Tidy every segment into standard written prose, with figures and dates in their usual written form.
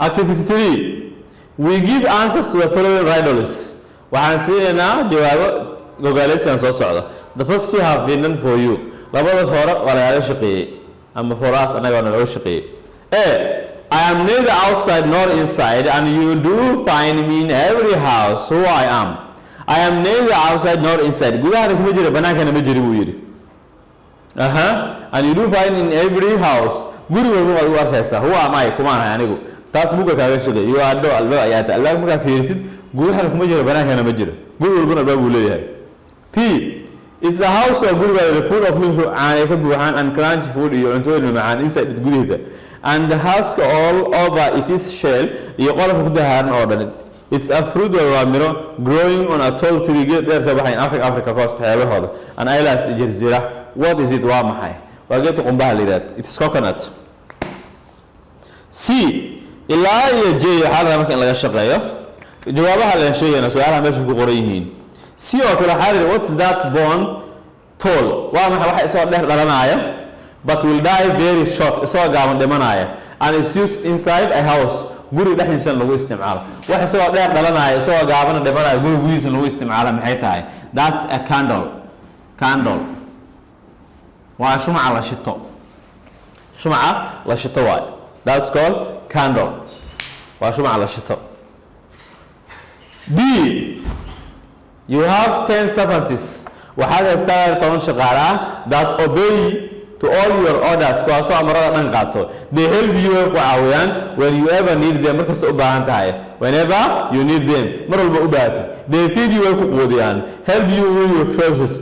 Activity 3. We give answers to the following riddles. waxaan siinaynaa jawaabo gogoleysan soo socda. The first two have been done for you. labada hore waa laga shaqeeyay ama for us anaga waa laga shaqeeyay. I am neither outside nor inside, and you do find me in every house who I am. I am neither outside nor inside. gudaha kuma jiro banaankana ma jiro buu yiri. And you do find in every house. guri walba waad u arkaysaa. who am I? kuma ahay anigu. taas buuga kaaga shaqeeyay. you are do alba ayaata. alba markaa fiirsid gudaha kuma jiro banaankana ma jiro. guri walba alba buu leeyahay. P. It's a house of good by the food of milk and crunchy food inside the good. And the husk all over it is shell. It's a fruit growing on a tall tree behind Africa coast. And islands in Jazeera. What is it? We'll get to that. It is coconut. C. Ilaya J. See what's that bone tall? But will die very short. And it's used inside a house. That's a candle. Candle. That's called candle. B. You have 10 servants. that obey to all your orders. They help you when you ever need them. Whenever you need them. They feed you help you with your clothes.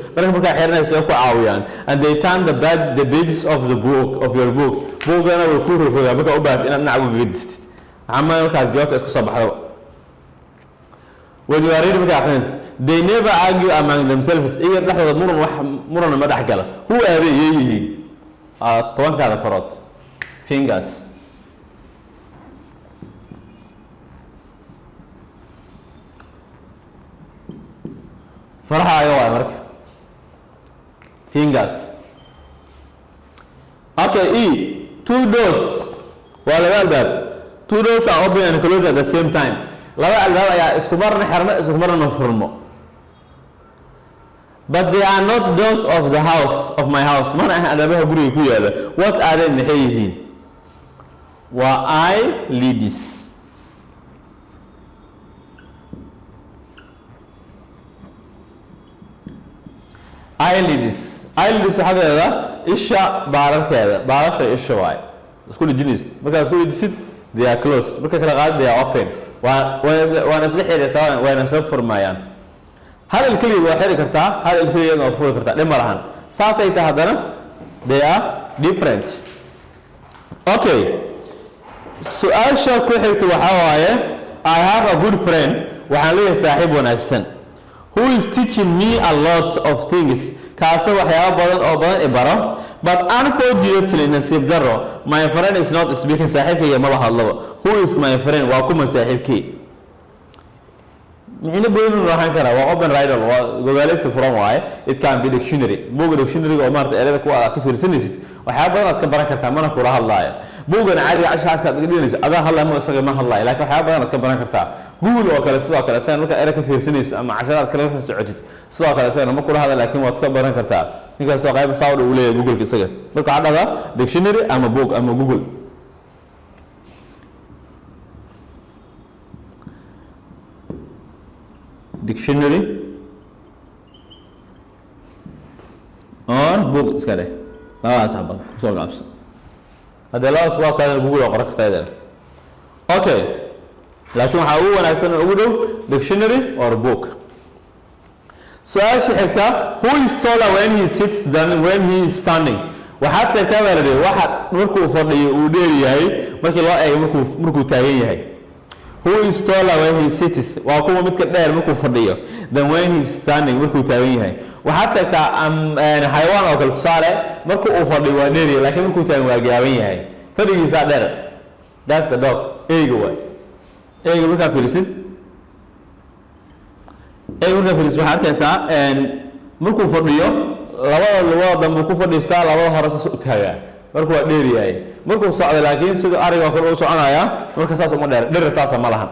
And they turn the pages of the book of your book. When you are reading friends, they never argue among themselves. Who are they? Fingers. Fingers. Okay, E. Two doors. Two doors are open and closed at the same time. But they are not doors of the house, of my house. What are they? Eyelids. Eyelids. Eyelids isha baararkeeda. Baarasha isha waay. Isku jinis. Marka isku jisid, they are closed. Marka kala qaad, they are open. وانا اسلحي سواء وانا اسلحي فرمايان هذا الكلي واحد كرتا هذا الكلي يجمع فوق كرتا لما رهان ساسيت هذا they are different. Okay, سؤال شاكو حيث وحواية I have a good friend وحالي صاحب ونكسن who is teaching me a lot of things كاسة وحياة بدن أو بدن إبارة but unfortunately نسيب درو my friend is not speaking صاحبك يا مالها الله who is my friend وأكون صاحبك مين بيقولون راح نكره وأوبن رايدر وجوالس فرام واي it can be dictionary بوجو dictionary ومارت أعرف كيف يرسلني وحياة بدن أتكبر كرتها ما نكره الله بوجو عادي عشان كتقولين هذا الله ما يسوي ما الله لكن حياة بدن أتكبر كرتها جوجل وكلا سواء كلا سنة لك أعرف كيف يرسلني أما عشان كلام سعودي سواء كلا سنة ما كره هذا لكن وأتكبر كرتها نيجي سواء غير مساوي ولا جوجل كسجل لك هذا dictionary أما بوك أما جوجل dictionary or book إسكاله صعب سؤال عبس هذا لا سواء كان جوجل أو قرأت هذا أوكي لكن هو أنا أحسن أقوله dictionary or book سؤال شحكة who is taller when he sits than when he is standing وحتى كذا واحد مركو فضي وديري هاي مركو لا أي مركو تاعي هاي who is taller when he sits وأكون متكبر مركو فضيه than when he is standing مركو تاعي هاي وحتى حيوان أو كل صالة مركو فضي وديري لكن مركو تاعي واجعي هاي فدي يساعد that's the dog إيه إيه مركو فيرسين إيه مركو فيرسين وحتى مركو فضيه لوضع مركو فضي ستار لوضع هرس سوتها markuu waa dheer yahay markuu socdo laakiin sidoo ariga kale uu soconaya marka saas uma dheer saas ma lahan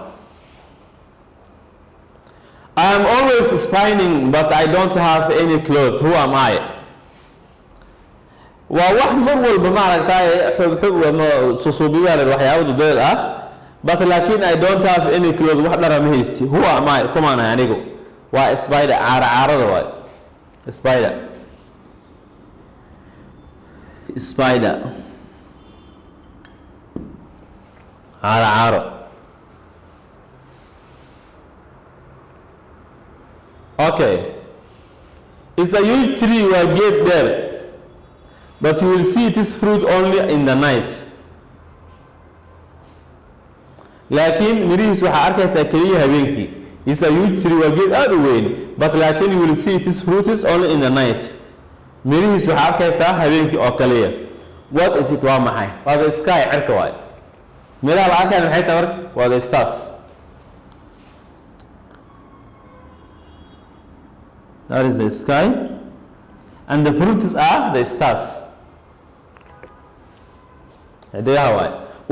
I am always spinning but I don't have any clothes who am I waa wax mar walba ma aragtay xub ama susuubiyaal waxyaabo dad ah but laakiin I don't have any clothes wax dhar ma haysti who am I kuma ana anigu waa spider caarada waa spider caaro okay it's a huge tree where get there but you will see its fruit only in the night laakiin mirihiis waxa arkaysaa kaliya habeenkii it's a huge tree where get aad u weyn but laakiin you will see its fruit only in the night mirihiis waxa arkaysaa habeenkii oo kaliya what is it waa maxay waa the sky cirka waay miraha la arkay maxay tahay marka waa the stars that is the sky and the fruits are the stars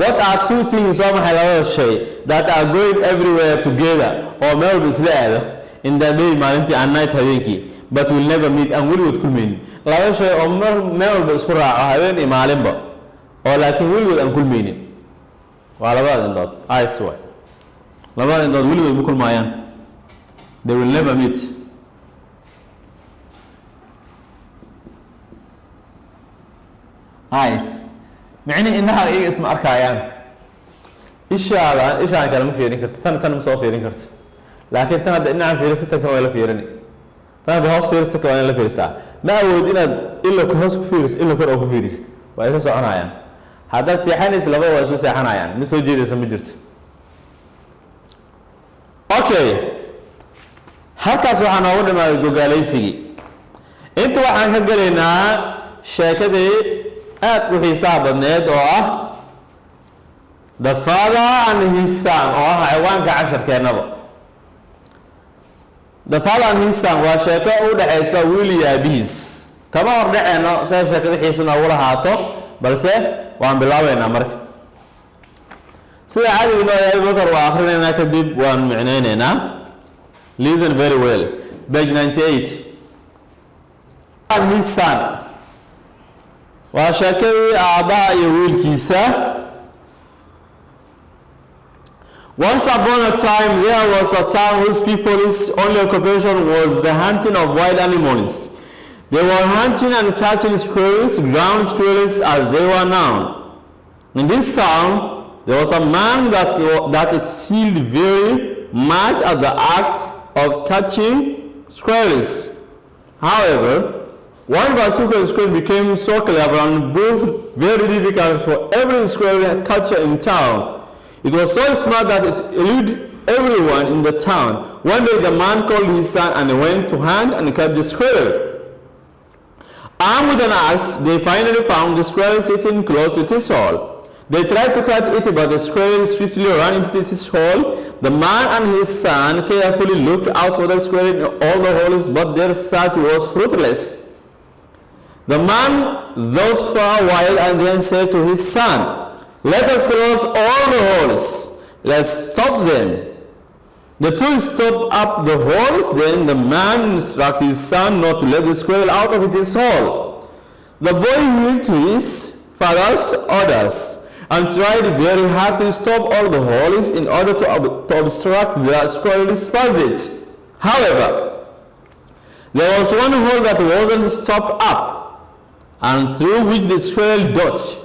what are two things oo maxay labada shay that are going everywhere together oo meel walba isla aado in the day maalintii and night habeenkii but will never meet and weligood kulmaynin laba shay oo meel walba isku raaco habeen iyo maalinba oo laakiin weligood aan kulmaynin waa labada indood eyes way labada indood weligood ma kulmayaan they will never meet eyes macni inaha iyaga isma arkayaan ishaan kale ma fiirin karto tan ma soo fiirin karto laakiin tan hadda inaan fiiriso tan kale waa la fiirini tan hadda hoos fiiristo kale waa la fiirisaa ma awood inaad ilo ka hoos ku fiiriso ilo kor oo ku fiiristo waa isla soconayaan haddaad seexanayso laba waa isla seexanayaan mid soo jeedaysa ma jirto okay halkaas waxaa noogu dhamaaday gogaalaysigii inta waxaan ka gelaynaa sheekadii aad u xiisaha badneed oo ah the father and his son oo ah xayawaanka casharkeennaba the father and his son waa sheeko u dhaxaysa wiil iyo aabihiis kama hor dhaceyno sida sheekada xiisa noogu lahaato balse waan bilaabeynaa marka sida caadiga noo yahay bakar waa akrinaynaa kadib waan micnaynaynaa listen very well page 98 and his son waa sheekadii aabbaha iyo wiilkiisa once upon a time there was a town whose people's only occupation was the hunting of wild animals. They were hunting and catching squirrels, ground squirrels as they were known. In this town there was a man that excelled very much at the act of catching squirrels. However, one particular squirrel became so clever and proved very difficult for every squirrel catcher in town. It was so smart that it eluded everyone in the town. One day the man called his son and went to hunt and catch the squirrel. Armed with an axe, they finally found the squirrel sitting close to his hole. They tried to catch it, but the squirrel swiftly ran into his hole. The man and his son carefully looked out for the squirrel in all the holes, but their search was fruitless. The man thought for a while and then said to his son, "Let us close all the holes. Let's stop them." The two stopped up the holes. Then the man instructed his son not to let the squirrel out of his hole. The boy heeded to his father's orders and tried very hard to stop all the holes in order to obstruct the squirrel's passage. However, there was one hole that wasn't stopped up, and through which the squirrel dodged.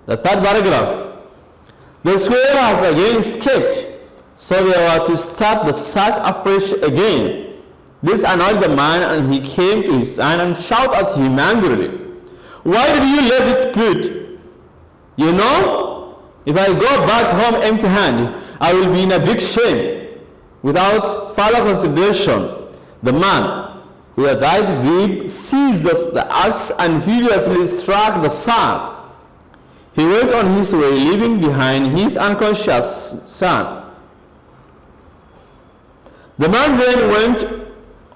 The third paragraph. The squirrel has again escaped, so they were to start the search afresh again. This annoyed the man, and he came to his son and shouted at him angrily, "Why did you let it quit? You know, if I go back home empty-handed, I will be in a big shame." Without further consideration, the man, with a tight grip, seized the axe and furiously struck the son. He went on his way, leaving behind his unconscious son. The man then went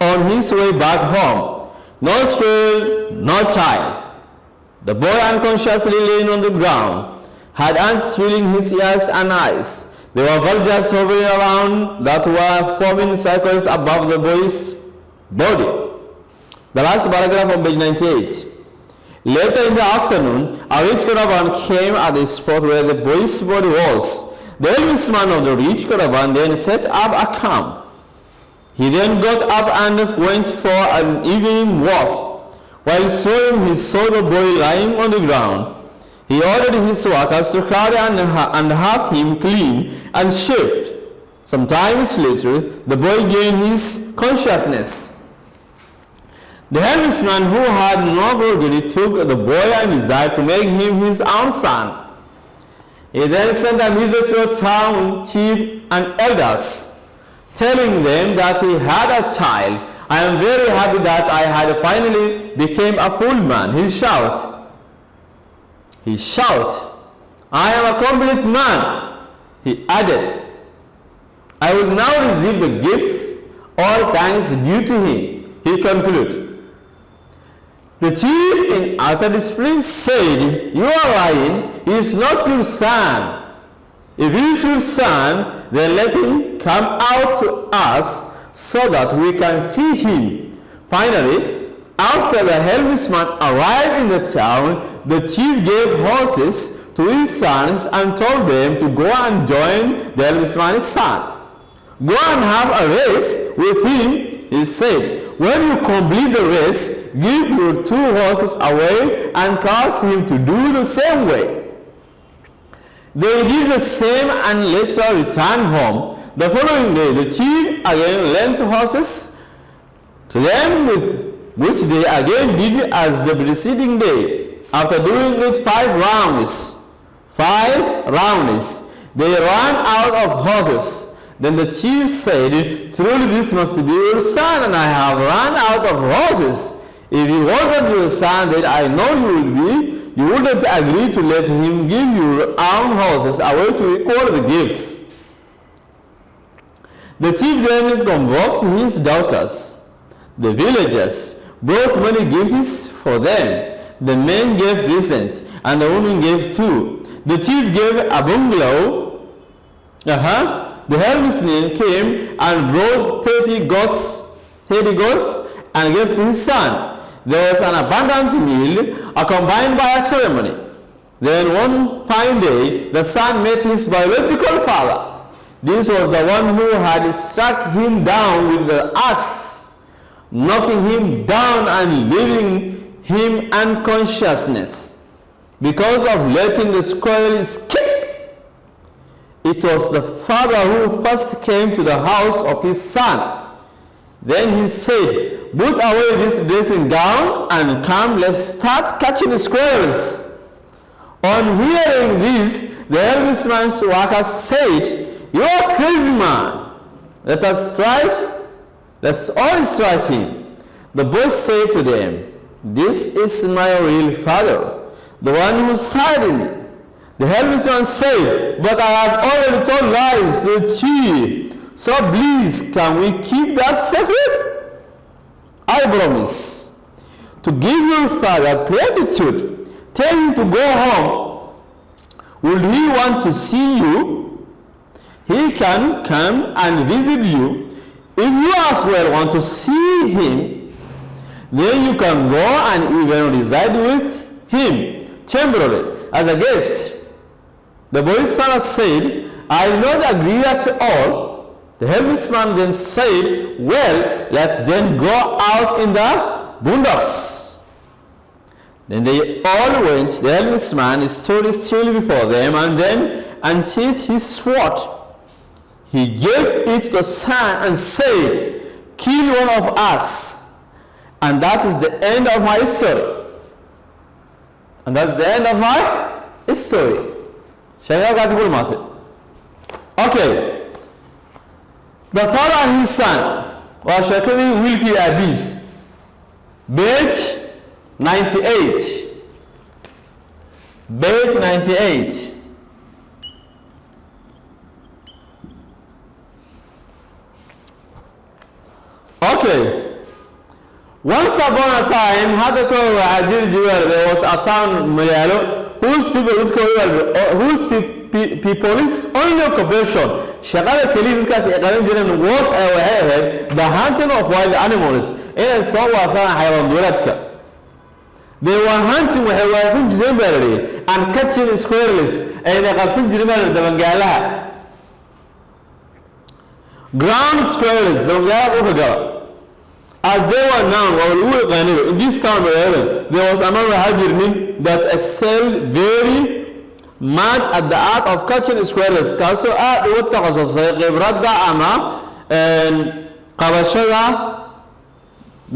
on his way back home. No squirrel, no child. The boy, unconsciously laying on the ground, had ants filling his ears and eyes. There were vultures hovering around that were forming circles above the boy's body. The last paragraph on page 98. Later in the afternoon, a rich caravan came at the spot where the boy's body was. The eldest man of the rich caravan then set up a camp. He then got up and went for an evening walk. While sowing, he saw the boy lying on the ground. He ordered his workers to carry and have him clean and shaved. Some time later, the boy gained his consciousness. The herdsman, who had no progeny, took the boy and desired to make him his own son. He then sent a message to the town chief and elders, telling them that he had a child. I am very happy that I had finally become a full man. He shouted, I am a complete man. He added, I will now receive the gifts, all thanks due to him. He concluded. The chief, in utter disbelief, said, You are lying. He is not your son. If he is your son, then let him come out to us so that we can see him. Finally, after the helmsman arrived in the town, the chief gave horses to his sons and told them to go and join the helmsman's son. Go and have a race with him, he said. When you complete the race, give your 2 horses away and cause him to do the same way. They did the same and later returned home. The following day, the chief again lent horses to them, which they again did as the preceding day. After doing it 5 rounds, they ran out of horses. Then the chief said, Truly this must be your son, and I have run out of horses. If he wasn't your son, then I know you would be. You wouldn't agree to let him give your own horses away to equal the gifts. The chief then convoked his daughters. The villagers brought many gifts for them. The men gave presents, and the women gave too. The chief gave a bungalow. The helmsman came and brought 30 goats and gave to his son. There was an abundant meal accompanied by a ceremony. Then one fine day, the son met his biological father. This was the one who had struck him down with the axe, knocking him down and leaving him unconsciousness because of letting the squirrel escape. It was the father who first came to the house of his son. Then he said, Put away this dressing gown and come, let's start catching squirrels. On hearing this, the helmsman's workers said, You are crazy man. Let's all strike him. The boy said to them, This is my real father, the one who sided me. The helmsman said, But I have already told lies to the chief, so please can we keep that secret? I promise to give your father gratitude. Tell him to go home. Will he want to see you? He can come and visit you. If you as well want to see him, then you can go and even reside with him temporarily as a guest. The boy's father said, I will not agree at all. The helmsman then said, Well, let's then go out in the boondocks. Then they all went. The helmsman stood still before them and then unsheathed his sword. He gave it to the son and said, Kill one of us. And that is the end of my story. And that's the end of my story. Okay. The father and his son were Shekeli Wilkie Abyss. Page 98. Page 98. Okay. Once upon a time hada ko waxa jiri jiray there was a town magaalo whose people is only occupation shaqada kaliya dadkaas ay qaban jireen was ay waxay ahayd the hunting of wild animals inay soo waasaan xayawaan duureedka. They were hunting waxay waasan jireen beeraley and catching squirrels ayna qabsan jireen dabangaalaha. Ground squirrels dabangaalaha u gala. As they were known in this town there was another hajirmin that excelled very much at the art of catching squirrels kaasoo aad ugu takhasusay khibradda ama qabashada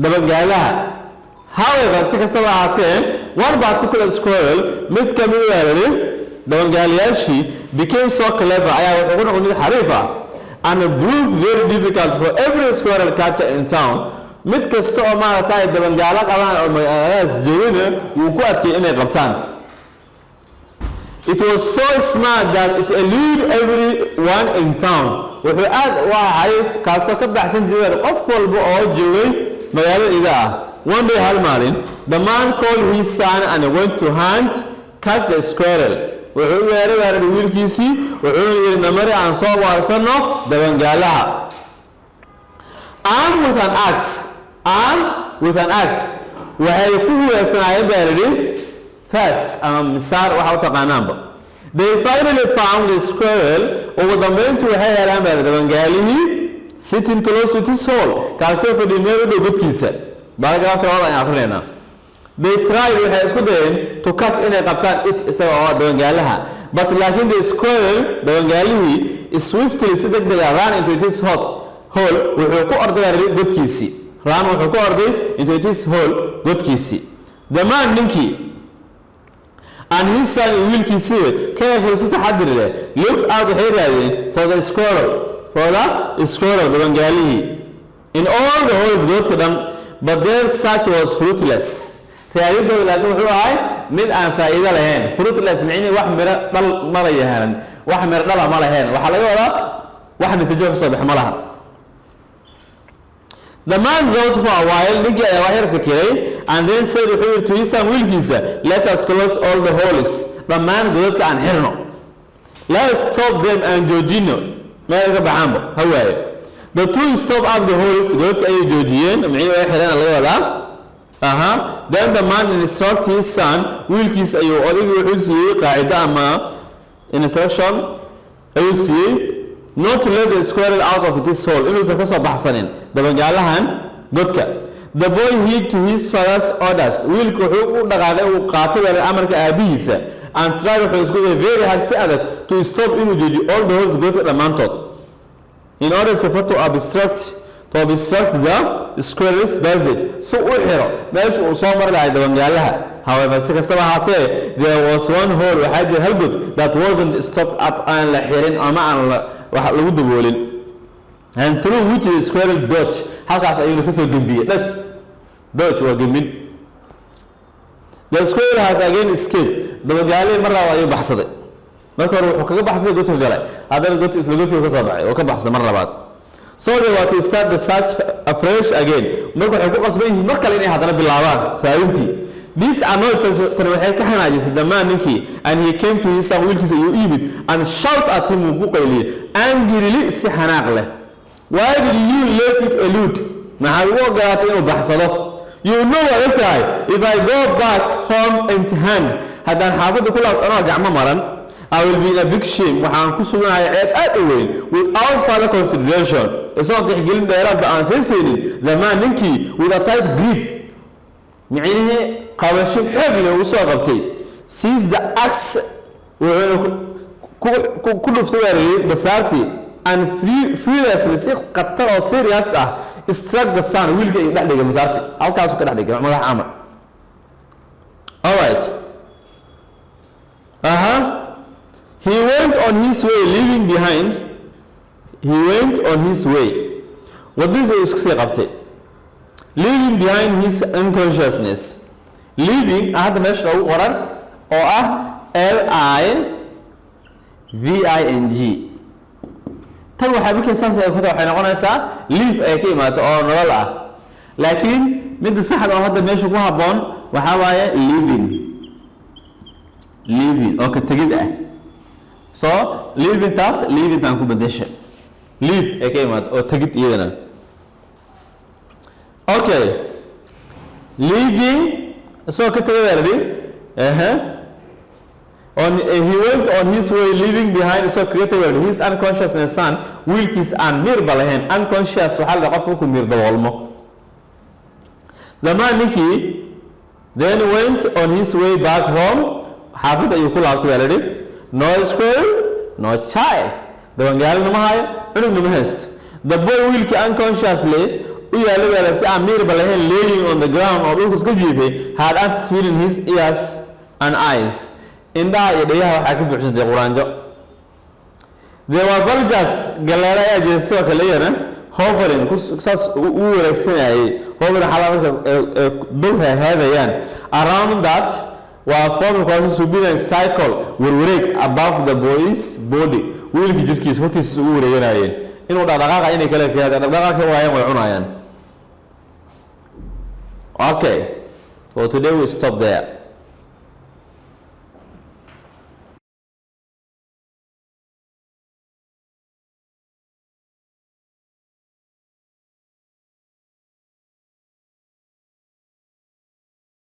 dabangaalaha. However, si kastaba ahaatee one particular squirrel mid ka mid ah dabangaalayaashii became so clever ayaa wuxuu ku noqday mid xariif ah and proved very difficult for every squirrel catcher in town. mid kasta oo maaragtay dabangaalo qabaan oo magaaladaas joogana wuu ku adkay inay qabtaan. It was so smart that it eluded everyone in town. wuxuu aad u ahay kaasoo ka baxsan jiray qof walba oo joogay magaalada ah. One day hal maalin the man called his son and went to hunt catch the squirrel. wuxuu weeraray wiilkiisii wuxuu yiri namari aan soo waarsano dabangaalaha. Armed with an axe waxay ku hubeysanaayeen beeraley fas ama misaar waxa u taqaanaanba. They finally found the squirrel ugu dambeyntii waxay helaan dabangaalihii sitting close to his hole kaasoo fadhiyay meel u dhow godkiisa. baaragraafka wada aan akhrinayna. They tried waxay isku dayeen to catch inay qabtaan it isaga oo dabangaalaha but laakiin the squirrel dabangaalihii swiftly si degdeg ah ran into his hole wuxuu ku orday godkiisii. Ran wuxuu ku orday into his hole godkiisii. The man ninkii and his son wiilkiisii careful si taxadir leh look out waxay raadeen for the squirrel dabangaalihii in all the holes godka dhan but their search was fruitless. raadintooda laakiin wuxuu ahay mid aan faa'iido lahayn. fruitless micnii wax miro dhal ma lahayn wax miro dhala ma lahayn waxaa laga wadaa wax natiijo ka soo bix ma laha. The man thought for a while ninkii ayaa wax yar fikiray and then said wuxuu to his son wiilkiisa let us close all the holes dhammaan godadka aan xirno. Let us stop them and joojino meel ka baxaanba hawaaye. The two stop up the holes godadka ayay joojiyeen micnii way xireen laga wadaa. Then the man instructed his son wiilkiisa ayuu odaygu wuxuu siiyey qaacida ama instruction ayuu siiyey not to let the squirrel out of this hole inuusan ka soo baxsanin dabangaalahan godka. The boy heed to his father's orders wiilku wuxuu u dhaqaaqay uu qaatay amarka aabihiisa and tried wuxuu isku dayay very hard si adag to stop inuu joojiyo all the holes godka dhammaantood in order to obstruct the squirrel's passage so u xiro meesha uu soo mari lahay dabangaalaha. However, si kastaba ahaatee there was one hole waxaa jira hal god that wasn't stopped up aan la xirin ama aan wax lagu daboolin and through which the squirrel dodged halkaas ayuu ka soo gambiyay. dodge waa gambin. The squirrel has again escaped dabangaalaha mar labaad ayuu baxsaday. marka hore wuxuu kaga baxsaday godka galay haddana godka isla godka ka soo baxay oo ka baxsaday mar labaad. So they were to start the search afresh again. marka waxay ku qasban yihiin mar kale inay haddana bilaabaan saayintii. This annoyed tan waxay ka xanaajisay dhammaan ninkii and he came to his son wiilkiisa ayuu yimid and shout at him wuu ku qayliyey angrily si xanaaq leh. Why did you let it elude? maxaad u ogolaatay inuu baxsado? You know what it is. If I go back home empty hand haddaan xaafadda ku laabto anoo gacmo maran I will be in a big shame waxaan ku suganahay ceeb aad u weyn without further consideration isagoo tixgelin dheeraadba aan saynin. The man ninkii with a tight grip micnihi qabasho xoog leh uu soo qabtay seized the axe wuxuu ku dhuftay weerarey basaartii and furiously si khatar oo serious ah struck the son wiilka ay dhex dhigay basaartii halkaasuu ka dhex dhigay madaxa amar. Alright. He went on his way leaving behind. What is it qabtay? Leaving behind his unconsciousness. Leaving hadda meesha lagu qoran oo ah living. tan waxaa markay saas ay ku tahay waxay noqonaysaa leave ay ka imaato oo nolol ah laakiin mid saxda oo hadda meesha ku haboon waxa waaye living oo ka tagid ah so living taas living tan ku bedesha live ee ka imaad oo tagid iyadana okay living so ka tagay he went on his way leaving behind so created his unconsciousness son wilkis and mir balahen unconscious waxa la qof ku mir daboolmo the man Nicky then went on his way back home xaafada ayuu ku laabtay already no school no child the wangal namahay inuu nama haysto the boy wilki unconsciously u yaalay si amir balahen laying on the ground or dhulka iska jiifay had ants feeling his ears and eyes indhaha iyo dhayaha waxaa ka buuxsantay quraanjo there were vultures galeera ayaa jiray sidoo kale yana hovering saas u wareegsanayay hovering xalaa marka dul heedayaan around that waa forming causes to be a cycle wareeg above the boy's body wiilkii jirkiisa hortiisa ugu wareeganayeen inuu dhaqdhaqaaqa inay kala fiyaadaan dhaqdhaqaaqa waayaan way cunayaan okay so today we stop there